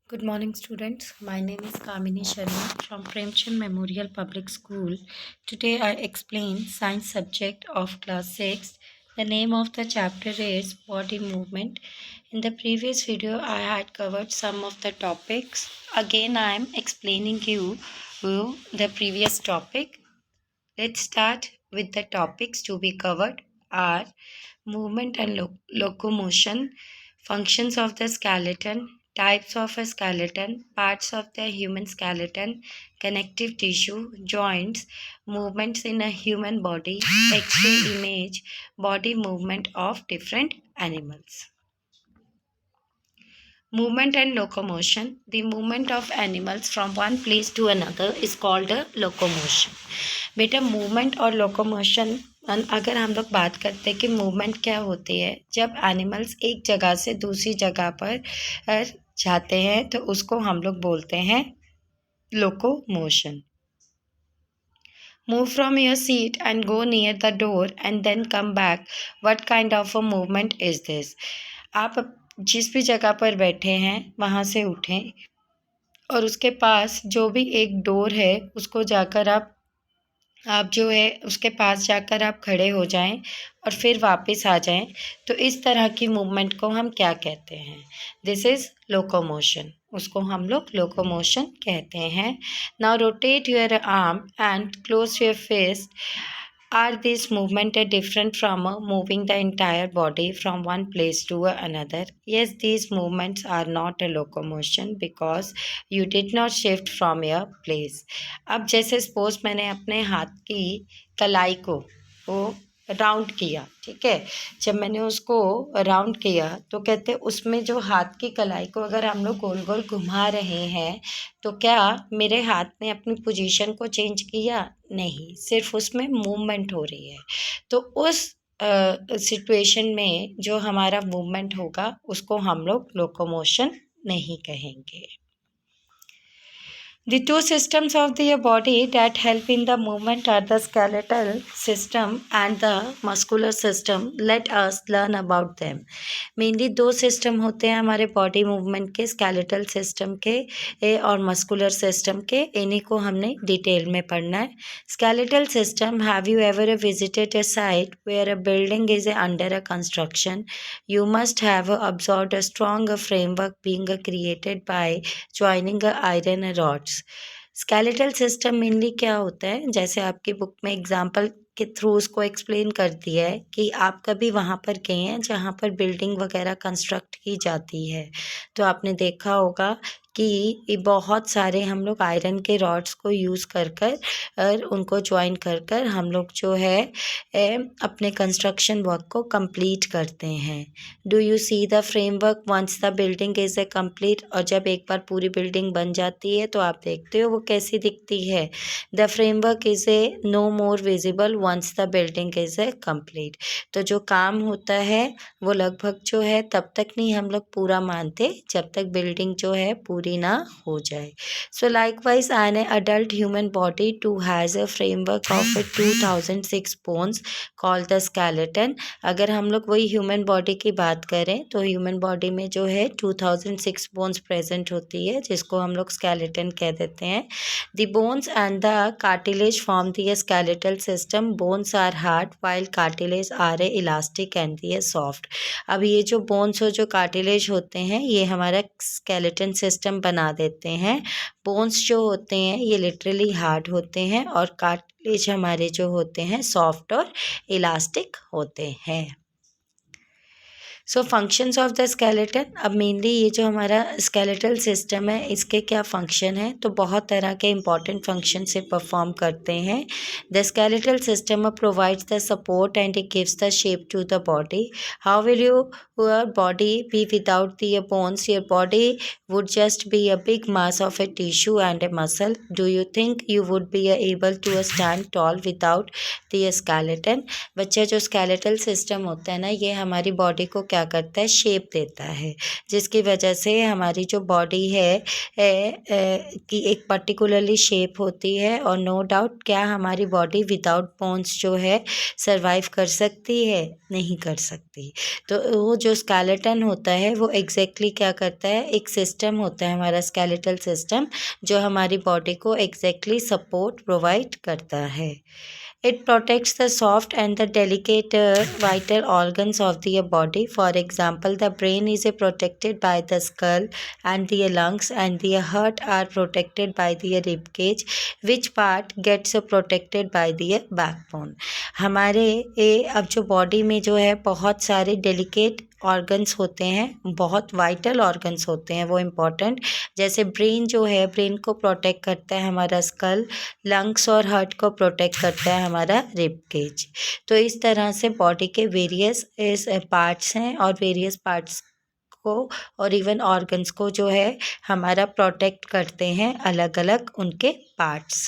Good morning, students. My name is Kamini Sharma from Premchand Memorial Public School. Today I explain science subject of class 6. The name of the chapter is body movement. In the previous video I had covered some of the topics. Again I am explaining you the previous topic. Let's start with the topics to be covered are movement and locomotion, functions of the skeleton, types of a skeleton, parts of the human skeleton, connective tissue, joints, movements in a human body, X-ray image, body movement of different animals. Movement and locomotion. The movement of animals from one place to another is called a locomotion. बेटा movement और locomotion अगर हम लोग बात करते हैं कि movement क्या होती है, जब एनिमल्स एक जगह से दूसरी जगह पर जाते हैं तो उसको हम लोग बोलते हैं locomotion. Move from your seat and go near the door and then come back. What kind of a movement is this? आप जिस भी जगह पर बैठे हैं वहाँ से उठें और उसके पास जो भी एक डोर है उसको जाकर आप जो है उसके पास जाकर आप खड़े हो जाएं और फिर वापस आ जाएं. तो इस तरह की मूवमेंट को हम क्या कहते हैं? This is locomotion. उसको हम लोग लोकोमोशन कहते हैं. Now rotate your arm and close your fist. Are these movement different from moving the entire body from one place to another? Yes, these movements are not a locomotion because you did not shift from your place. अब जैसे suppose मैंने अपने हाथ की कलाई को वो round किया, ठीक है. जब मैंने उसको राउंड किया तो कहते उसमें जो हाथ की कलाई को अगर हम लोग गोल गोल घुमा रहे हैं तो क्या मेरे हाथ ने अपनी पोजीशन को चेंज किया? नहीं, सिर्फ उसमें मूवमेंट हो रही है. तो उस सिचुएशन में जो हमारा मूवमेंट होगा उसको हम लोग लोकोमोशन नहीं कहेंगे. The two systems of the body that help in the movement are the skeletal system and the muscular system. Let us learn about them. Mainly दो सिस्टम होते हैं हमारे बॉडी मूवमेंट के, स्केलेटल सिस्टम के और muscular system के. इन्हीं को हमने डिटेल में पढ़ना है. Skeletal system. Have you ever visited a site where a building is under a construction? You must have observed a strong framework being created by joining iron rods. Skeletal system mainly क्या होता है, जैसे आपकी book में example के through उसको explain कर दिया है कि आप कभी वहाँ पर गए हैं जहाँ पर बिल्डिंग वगैरह कंस्ट्रक्ट की जाती है तो आपने देखा होगा कि बहुत सारे हम लोग आयरन के रॉड्स को यूज़ कर उनको ज्वाइन कर हम लोग जो है अपने कंस्ट्रक्शन वर्क को कंप्लीट करते हैं. Do you see the framework once the building is a complete? और जब एक बार पूरी बिल्डिंग बन जाती है तो आप देखते हो वो कैसी दिखती है. The framework is a no more visible once the building is a complete. तो जो काम होता है वो लगभग जो है तब तक नहीं हम लोग पूरा मानते जब तक बिल्डिंग जो है पूरी ना हो जाए. So likewise an adult human body too has a framework of 2006 bones called the skeleton. अगर हम लोग वही ह्यूमन बॉडी की बात करें तो ह्यूमन बॉडी में जो है 2006 बोन्स प्रेजेंट होती है जिसको हम लोग स्केलेटन कह देते हैं. The bones and the cartilage form the skeletal system. Bones are hard while cartilage are a elastic and the soft. अब ये जो बोन्स और जो कार्टिलेज होते हैं ये हमारा स्केलेटन सिस्टम बना देते हैं. बोन्स जो होते हैं ये लिटरली हार्ड होते हैं और कार्टिलेज हमारे जो होते हैं सॉफ्ट और इलास्टिक होते हैं. सो फंक्शंस ऑफ द स्केलेटन. अब मेनली ये जो हमारा स्केलेटल सिस्टम है इसके क्या फंक्शन है, तो बहुत तरह के इंपॉर्टेंट फंक्शन से परफॉर्म करते हैं. The skeletal system provides the support and it gives the shape to the body. How will your body be without the bones? Your body would just be a big mass of a tissue and a muscle. Do you think you would be able to stand tall without the skeleton? बच्चा जो skeletal system होता है ना ये हमारी body को क्या करता है, शेप देता है, जिसकी वजह से हमारी जो बॉडी है कि एक पर्टिकुलरली शेप होती है. और नो डाउट क्या हमारी बॉडी विदाउट बोन्स जो है सरवाइव कर सकती है? नहीं कर सकती. तो वो जो स्केलेटन होता है वो एग्जैक्टली क्या करता है, एक सिस्टम होता है हमारा स्केलेटल सिस्टम जो हमारी बॉडी को एग्जैक्टली सपोर्ट प्रोवाइड करता है. It protects the soft and the delicate vital organs of the body. For example, the brain is protected by the skull, and the lungs and the heart are protected by the rib cage. Which part gets protected by the backbone? हमारे अब जो body में जो है बहुत सारे delicate organs होते हैं, बहुत वाइटल ऑर्गन्स होते हैं वो इम्पॉर्टेंट. जैसे ब्रेन जो है, ब्रेन को प्रोटेक्ट करता है हमारा स्कल, लंग्स और हार्ट को प्रोटेक्ट करता है हमारा रिब केज. तो इस तरह से बॉडी के वेरियस पार्ट्स हैं और वेरियस पार्ट्स को और इवन ऑर्गन्स को जो है हमारा प्रोटेक्ट करते हैं अलग अलग उनके parts.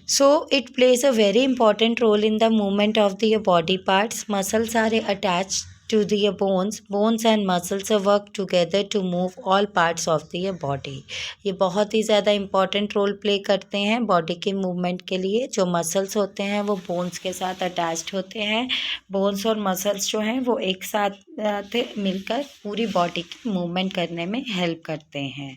So it plays a very important role in the movement of the body parts. Muscles are attached to the bones. Bones and muscles work together to move all parts of the body. ये बहुत ही ज़्यादा important role play करते हैं body के movement के लिए. जो muscles होते हैं वो बोन्स के साथ अटैच्ड होते हैं. बोन्स और मसल्स जो हैं वो एक साथ मिलकर पूरी बॉडी की मूवमेंट करने में हेल्प करते हैं.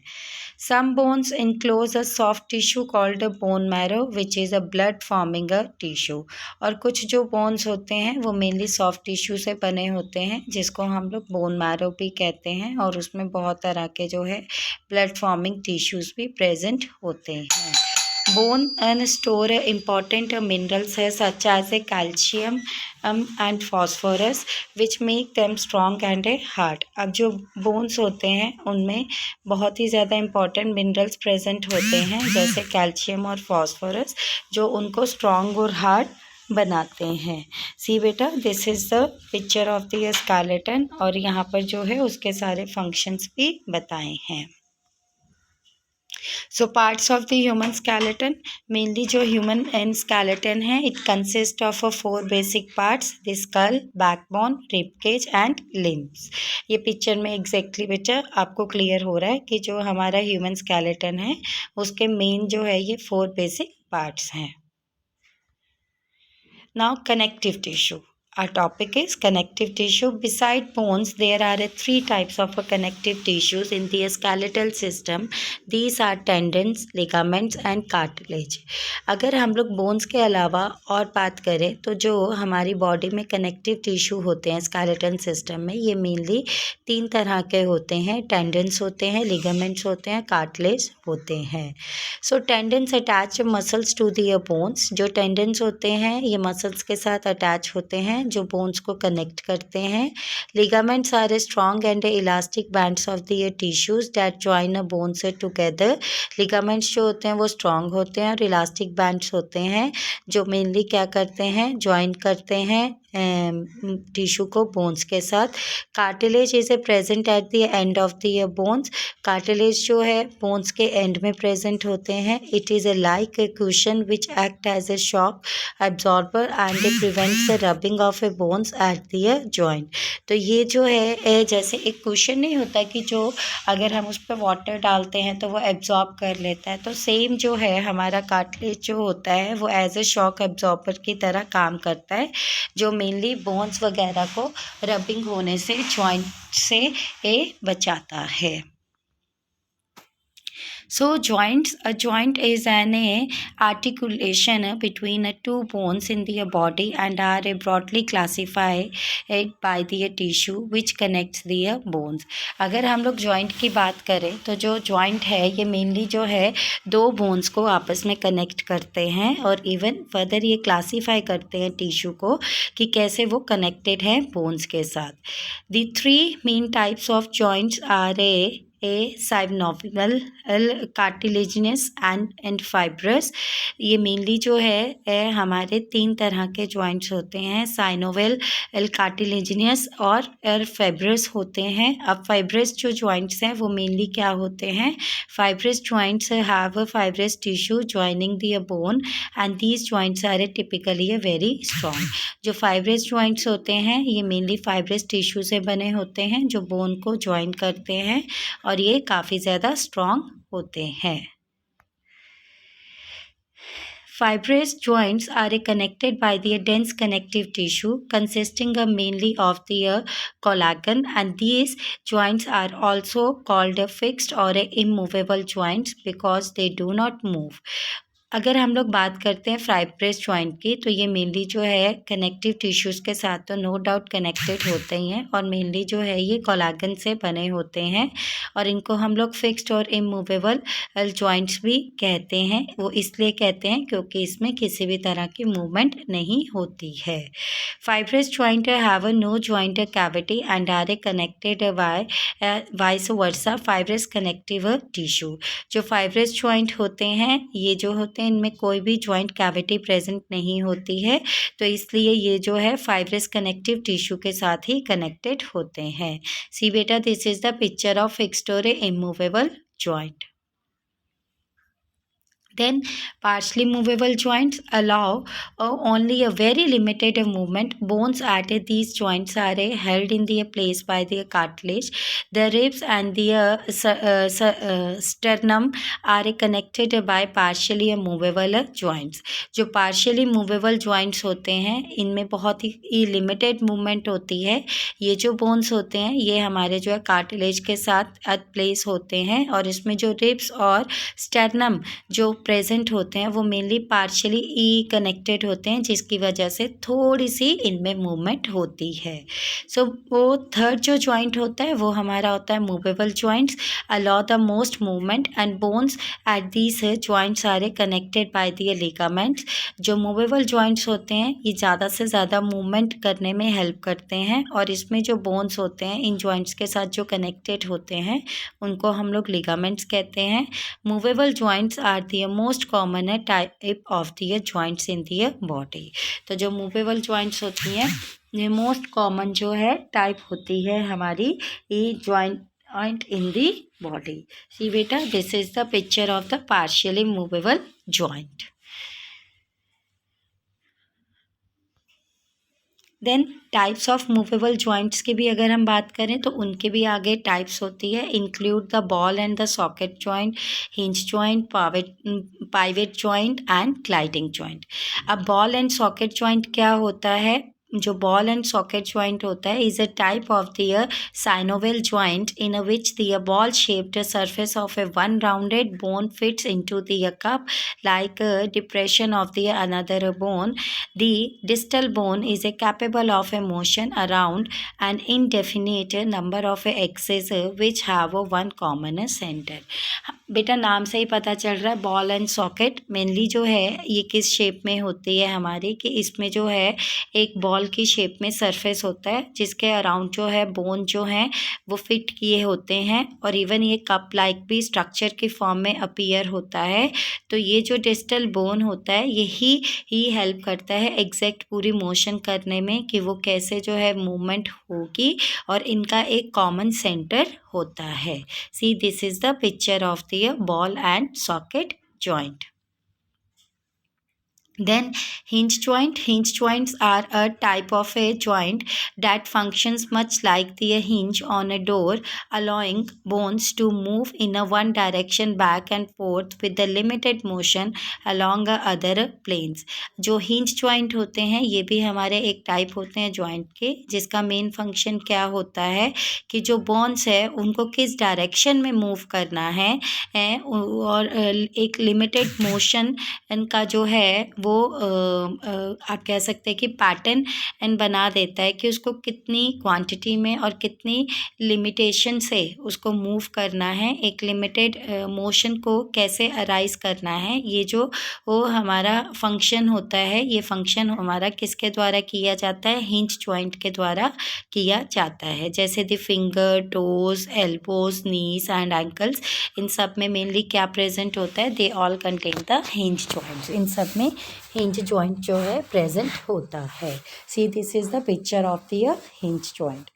Some bones enclose a soft tissue called a bone marrow, which is a blood forming a tissue. और कुछ जो बोन्स होते हैं वो मेनली सॉफ्ट टिश्यू से बने होते हैं जिसको हम लोग बोन मैरो भी कहते हैं, और उसमें बहुत तरह के जो है ब्लड फॉर्मिंग टिश्यूज़ भी प्रेजेंट होते हैं. Bone and store important minerals such as calcium and phosphorus which make them strong and hard. अब जो बोन्स होते हैं उनमें बहुत ही ज़्यादा इम्पॉर्टेंट मिनरल्स प्रेजेंट होते हैं जैसे कैल्शियम और फॉस्फोरस जो उनको स्ट्रॉन्ग और हार्ड बनाते हैं. सी बेटा, this is the picture of the skeleton और यहाँ पर जो है उसके सारे फंक्शंस भी बताए हैं. So parts of the human skeleton, mainly जो ह्यूमन एंड स्केलेटन है it consist of 4 basic parts, the skull, backbone, rib cage and limbs. ये पिक्चर में एग्जैक्टली बेटा आपको क्लियर हो रहा है कि जो हमारा ह्यूमन स्केलेटन है उसके मेन जो है ये 4 बेसिक पार्ट्स हैं. Now connective tissue. Our topic is connective tissue. Beside bones, there are 3 types of connective tissues in the skeletal system. These are tendons, ligaments and cartilage. अगर हम लोग bones के अलावा और बात करें तो जो हमारी बॉडी में कनेक्टिव टिश्यू होते हैं स्केलेटल सिस्टम में, ये मेनली 3 तरह के होते हैं. टेंडन्स होते हैं, लिगामेंट्स होते हैं, कार्टिलेज होते हैं. So tendons attach muscles to the bones. जो टेंडन्स होते हैं ये मसल्स के साथ अटैच होते हैं जो बोन्स को कनेक्ट करते हैं. Ligaments are strong and elastic bands of the tissues that join a bones together. Ligaments जो होते हैं वो स्ट्रॉन्ग होते हैं और इलास्टिक बैंड्स होते हैं जो मेनली क्या करते हैं, जॉइन करते हैं टिश्यू को बोन्स के साथ. Cartilage is present at the end of the bones. Cartilage जो है बोन्स के एंड में प्रेजेंट होते हैं. It is like a cushion which act as a shock absorber and prevents the rubbing of a bones at the joint. तो ये जो है जैसे एक कुशन नहीं होता कि जो अगर हम उस पर वाटर डालते हैं तो वो एब्जॉर्ब कर लेता है, तो सेम जो है हमारा कार्टिलेज जो होता है वो एज ए शॉक एब्जॉर्बर की तरह काम करता है जो मेनली बोन्स वगैरह को रबिंग होने से जॉइंट से बचाता है. So a joint is an articulation between 2 bones in the body and are broadly classified by the tissue which connects the bones. अगर हम लोग joint की बात करें तो जो joint है ये mainly जो है 2 bones को आपस में connect करते हैं और even further ये classify करते हैं tissue को कि कैसे वो connected है bones के साथ. The 3 main types of joints are synovial, cartilaginous and fibrous. ये मेनली जो है हमारे 3 तरह के जॉइंट्स होते हैं, साइनोवेल, कार्टिलेजिनियस और फाइब्रस होते हैं. अब फाइब्रस जो जॉइंट्स हैं वो मेनली क्या होते हैं, fibrous joints have a fibrous tissue joining the bone and these joints are typically very strong. जो फाइब्रस जॉइंट्स होते हैं ये मेनली फाइब्रस टिश्यू से बने होते हैं जो बोन को जॉइन करते हैं और ये काफ़ी ज़्यादा स्ट्रॉन्ग होते हैं. Fibrous joints are connected by the dense connective tissue consisting mainly of the collagen, and these joints are also called fixed or immovable joints because they do not move. अगर हम लोग बात करते हैं फाइब्रस जॉइंट की, तो ये mainly जो है कनेक्टिव टिश्यूज़ के साथ तो नो डाउट कनेक्टेड होते ही हैं, और मेनली जो है ये कोलाजन से बने होते हैं, और इनको हम लोग फिक्स्ड और इमूवेबल जॉइंट्स भी कहते हैं। वो इसलिए कहते हैं क्योंकि इसमें किसी भी तरह की मूवमेंट नहीं होती है। Fibrous joint have no joint cavity and are connected by vice versa fibrous connective tissue. जो फाइब्रस जॉइंट होते हैं, ये जो होते हैं, इनमें कोई भी जॉइंट कैविटी प्रेजेंट नहीं होती है, तो इसलिए ये जो है फाइब्रस कनेक्टिव टिश्यू के साथ ही कनेक्टेड होते हैं। सी बेटा, this is the picture of fixed और immovable joint. Then partially movable joints allow only a very limited movement. Bones at these joints are held in their place by the cartilage. The ribs and the sternum are connected by partially movable joints. जो partially movable joints होते हैं, इनमें बहुत ही limited movement होती है। ये जो bones होते हैं, ये हमारे जो है कार्टिलेज के साथ प्लेस होते हैं, और इसमें जो रिब्स और स्टर्नम जो प्रेजेंट होते हैं वो मेनली पार्शियली कनेक्टेड होते हैं, जिसकी वजह से थोड़ी सी इनमें मूवमेंट होती है। सो वो थर्ड जो जॉइंट होता है वो हमारा होता है movable joints, allow the most movement and bones at these joints are connected by the ligaments. जो मूवेबल जॉइंट्स होते हैं ये ज़्यादा से ज़्यादा मूवमेंट करने में हेल्प करते हैं, और इसमें जो बोन्स होते हैं इन जॉइंट्स के साथ जो कनेक्टेड होते हैं उनको हम लोग लिगामेंट्स कहते हैं। Movable joints are the most common type of the joints in the body. तो जो मूवेबल जॉइंट्स होती हैं ये मोस्ट कॉमन जो है टाइप होती है हमारी ये joint in the body. See बेटा, this is the picture of the partially movable joint. Then types of movable joints की भी अगर हम बात करें तो उनके भी आगे टाइप्स होती है। Include the ball and the socket joint, hinge joint, pivot joint and gliding joint. अब बॉल एंड सॉकेट जॉइंट क्या होता है? जो बॉल एंड सॉकेट जॉइंट होता है is a type of the synovial joint in which the ball shaped surface of a one rounded bone fits into the cup like a depression of the another bone. The distal bone is capable of a motion around an indefinite number of axes which have one common center. बेटा नाम से ही पता चल रहा है ball and socket mainly जो है ये किस शेप में होती है हमारी, कि इसमें जो है एक बॉल की शेप में सरफेस होता है जिसके अराउंड जो है बोन जो है वो फिट किए होते हैं, और इवन ये कप लाइक भी स्ट्रक्चर की फॉर्म में अपीयर होता है। तो ये जो डिस्टल बोन होता है यही ही हेल्प करता है एग्जैक्ट पूरी मोशन करने में कि वो कैसे जो है मूवमेंट होगी, और इनका एक कॉमन सेंटर होता है। See, this is the picture of the ball and socket joint. Then hinge joint. Hinge joints are a type of a joint that functions much like the hinge on a door, allowing bones to move in a one direction back and forth with the limited motion along other planes. जो hinge joint होते हैं ये भी हमारे एक type होते हैं joint के, जिसका मेन फंक्शन क्या होता है कि जो बोन्स है उनको किस डायरेक्शन में मूव करना है, और एक लिमिटेड मोशन का जो है वो आप कह सकते हैं कि पैटर्न एंड बना देता है कि उसको कितनी क्वांटिटी में और कितनी लिमिटेशन से उसको मूव करना है, एक लिमिटेड मोशन को कैसे अराइज करना है। ये जो वो हमारा फंक्शन होता है, ये फंक्शन हमारा किसके द्वारा किया जाता है? हिंज जॉइंट के द्वारा किया जाता है। जैसे the finger, toes, elbows, knees and ankles, इन सब में मेनली क्या प्रेजेंट होता है? They all contain the hinge joints. इन सब में हिंज जॉइंट जो है प्रेजेंट होता है। See, this is the picture of the hinge joint.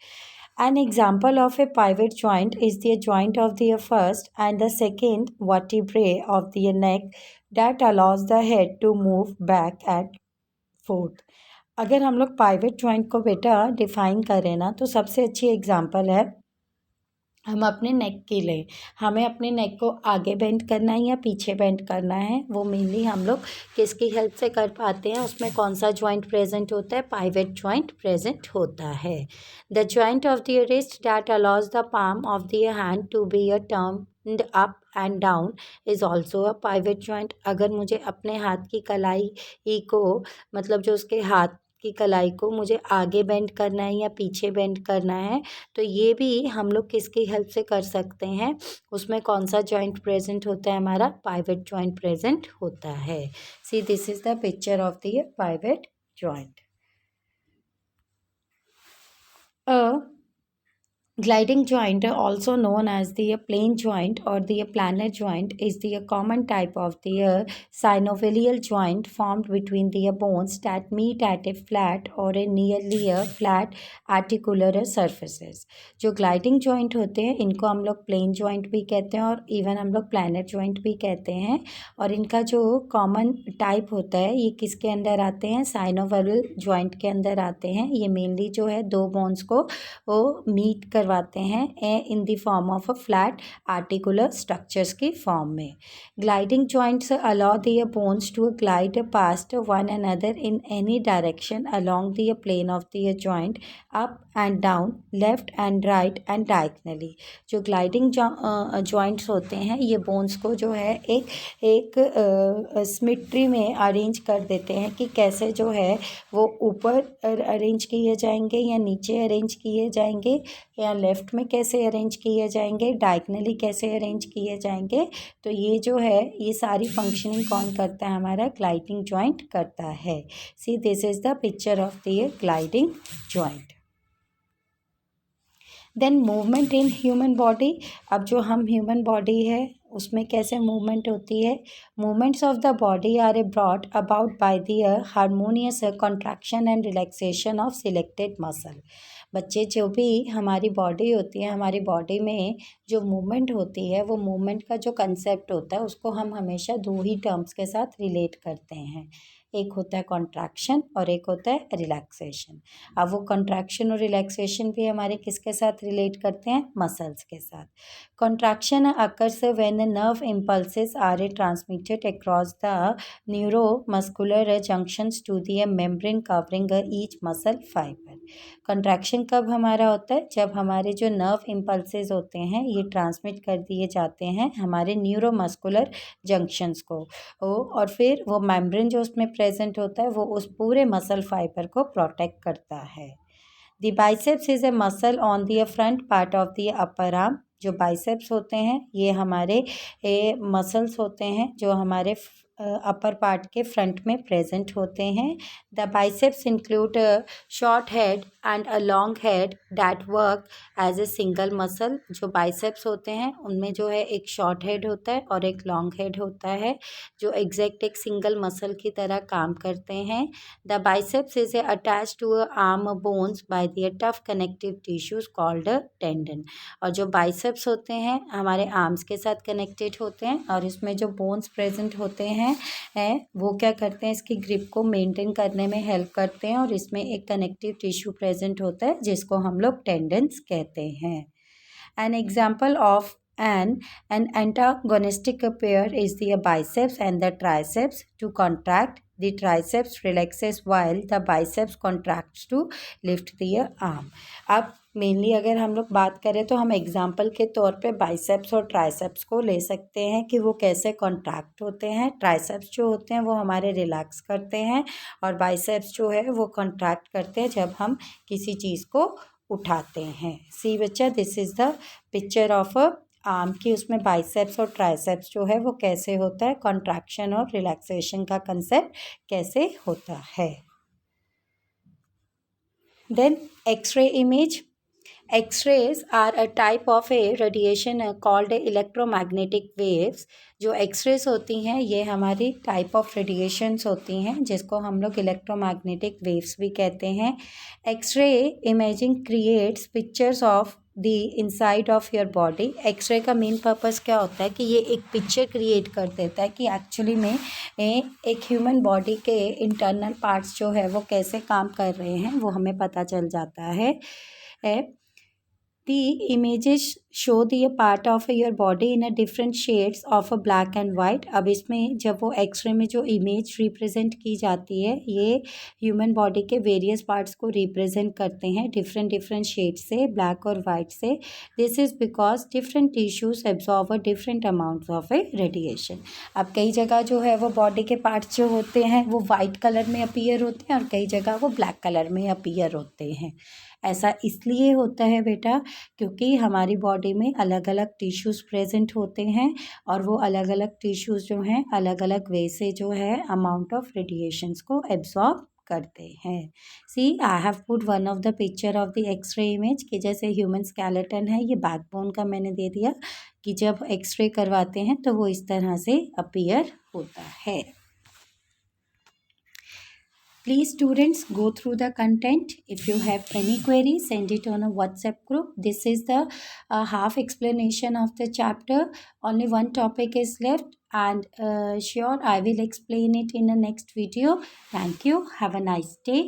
An example of a pivot joint is the joint of the first and the second vertebrae of the neck that allows the head to move back and forth. अगर हम लोग pivot joint को बेटा define करें ना तो सबसे अच्छी एग्जांपल है हम अपने नेक के लिए हमें अपने नेक को आगे बेंड करना है या पीछे बेंड करना है, वो मेनली हम लोग किसकी हेल्प से कर पाते हैं, उसमें कौन सा जॉइंट प्रेजेंट होता है, पाइवेट जॉइंट प्रेजेंट होता है। The joint of the wrist that allows the palm of the hand to be a turned up and down is also a pivot joint. अगर मुझे अपने हाथ की कलाई को, मतलब जो उसके हाथ की कलाई को मुझे आगे बेंड करना है या पीछे बेंड करना है, तो ये भी हम लोग किसकी हेल्प से कर सकते हैं, उसमें कौन सा जॉइंट प्रेजेंट होता है, हमारा पाइवेट जॉइंट प्रेजेंट होता है। See this is the picture of the pivot joint. Gliding joint, also known as the plane joint or the planar joint, is the common type of the synovial joint formed between the bones that meet at a flat or a nearly a flat articular surfaces. जो gliding joint होते हैं इनको हम लोग plane joint भी कहते हैं और even हम लोग planar joint भी कहते हैं। और इनका जो common type होता है ये किसके अंदर आते हैं, synovial joint के अंदर आते हैं। ये mainly जो है दो bones को वो मीट करवाते हैं in the form of a flat articular structures की फॉर्म में। Gliding joints allow the bones to glide past one another in any direction along the plane of the joint up and down, left and right and diagonally. जो gliding joints होते हैं ये bones को जो है एक symmetry में arrange कर देते हैं कि कैसे जो है वो ऊपर अरेंज किए जाएंगे या नीचे अरेंज किए जाएंगे या लेफ़्ट में कैसे अरेंज किए जाएंगे, डायगनली कैसे अरेंज किए जाएंगे। तो ये जो है ये सारी फंक्शनिंग कौन करता है, हमारा ग्लाइडिंग जॉइंट करता है। See this is the picture of the gliding joint. Then movement in human body. अब जो हम ह्यूमन बॉडी है उसमें कैसे मूवमेंट होती है। Movements of the body are a brought about by the harmonious contraction and relaxation of selected muscle. बच्चे जो भी हमारी बॉडी होती है, हमारी बॉडी में जो मूवमेंट होती है वो मूवमेंट का जो कंसेप्ट होता है उसको हम हमेशा दो ही टर्म्स के साथ रिलेट करते हैं, एक होता है कॉन्ट्रैक्शन और एक होता है रिलैक्सेशन। अब वो कॉन्ट्रैक्शन और रिलैक्सेशन भी हमारे किसके साथ रिलेट करते हैं, मसल्स के साथ। Contraction occurs when nerve impulses are transmitted across the neuromuscular junctions to the membrane covering each muscle fibre. Contraction कब हमारा होता है, जब हमारे जो नर्व इम्पल्सेस होते हैं ये ट्रांसमिट कर दिए जाते हैं हमारे न्यूरोमस्कुलर जंक्शंस को, और फिर वो मेम्ब्रेन जो उसमें प्रेजेंट होता है वो उस पूरे मसल फाइबर को प्रोटेक्ट करता है। The biceps is a muscle on the front part of the upper arm. जो बाइसेप्स होते हैं ये हमारे मसल्स होते हैं जो हमारे अपर पार्ट के फ्रंट में प्रेजेंट होते हैं। The biceps include short head and a long head that work as a single muscle. जो बाइसेप्स होते हैं उनमें जो है एक शॉर्ट हेड होता है और एक लॉन्ग हेड होता है जो एग्जैक्ट एक सिंगल मसल की तरह काम करते हैं। The biceps is attach to arm bones by the tough connective tissues called tendon. और जो बाइसेप्स होते हैं हमारे आर्म्स के साथ कनेक्टेड होते हैं और इसमें जो बोन्स प्रेजेंट होते हैं वो क्या करते हैं, इसकी ग्रिप को मेंटेन करने में हेल्प करते हैं और इसमें एक कनेक्टिव टिश्यू प्रेजेंट होता है जिसको हम लोग टेंडन्स कहते हैं। An example of an antagonistic pair is the biceps and the triceps. To contract, the triceps relaxes while the biceps contracts to lift the arm. अब मेनली अगर हम लोग बात करें तो हम एग्जाम्पल के तौर पे बाइसेप्स और ट्राइसेप्स को ले सकते हैं कि वो कैसे कॉन्ट्रैक्ट होते हैं। ट्राइसेप्स जो होते हैं वो हमारे रिलैक्स करते हैं और बाइसेप्स जो है वो कॉन्ट्रैक्ट करते हैं जब हम किसी चीज़ को उठाते हैं। सी बच्चा, this is the picture of arm की, उसमें बाइसेप्स और ट्राइसेप्स जो है वो कैसे होता है, कॉन्ट्रैक्शन और रिलैक्सेशन का कंसेप्ट कैसे होता है। Then X ray image. X rays are a type of a radiation called electromagnetic waves. जो एक्सरेज होती हैं ये हमारी टाइप ऑफ रेडिएशंस होती हैं जिसको हम लोग इलेक्ट्रोमैग्नेटिक वेव्स भी कहते हैं। X ray imaging creates pictures of the inside of your body. X ray का मेन पर्पस क्या होता है कि ये एक पिक्चर क्रिएट कर देता है कि एक्चुअली में एक ह्यूमन बॉडी के इंटरनल पार्ट्स जो है वो कैसे काम कर रहे हैं वो हमें पता चल जाता है। The images show the part of your body in a different shades of a black and white. अब इसमें जब वो एक्सरे में जो इमेज रिप्रेजेंट की जाती है ये ह्यूमन बॉडी के वेरियस पार्ट्स को रिप्रेजेंट करते हैं डिफरेंट डिफरेंट शेड से, ब्लैक और वाइट से. This is because different tissues absorb a different amounts of a radiation. अब कई जगह जो है वो बॉडी के पार्ट्स जो होते हैं वो वाइट कलर में अपीयर होते हैं और कई जगह वो ब्लैक कलर में अपीयर होते हैं. ऐसा इसलिए होता है बेटा क्योंकि हमारी बॉडी में अलग अलग टिश्यूज़ प्रेजेंट होते हैं और वो अलग अलग टिश्यूज़ जो हैं अलग अलग वे से जो है अमाउंट ऑफ रेडिएशंस को एब्जॉर्ब करते हैं. See I have put one of the picture of the x-ray image कि जैसे ह्यूमन स्केलेटन है ये बैकबोन का मैंने दे दिया कि जब एक्सरे करवाते हैं तो वो इस तरह से अपीयर होता है. Please students go through the content. If you have any query, send it on a WhatsApp group. This is the half explanation of the chapter. Only one topic is left and sure I will explain it in the next video. Thank you. Have a nice day.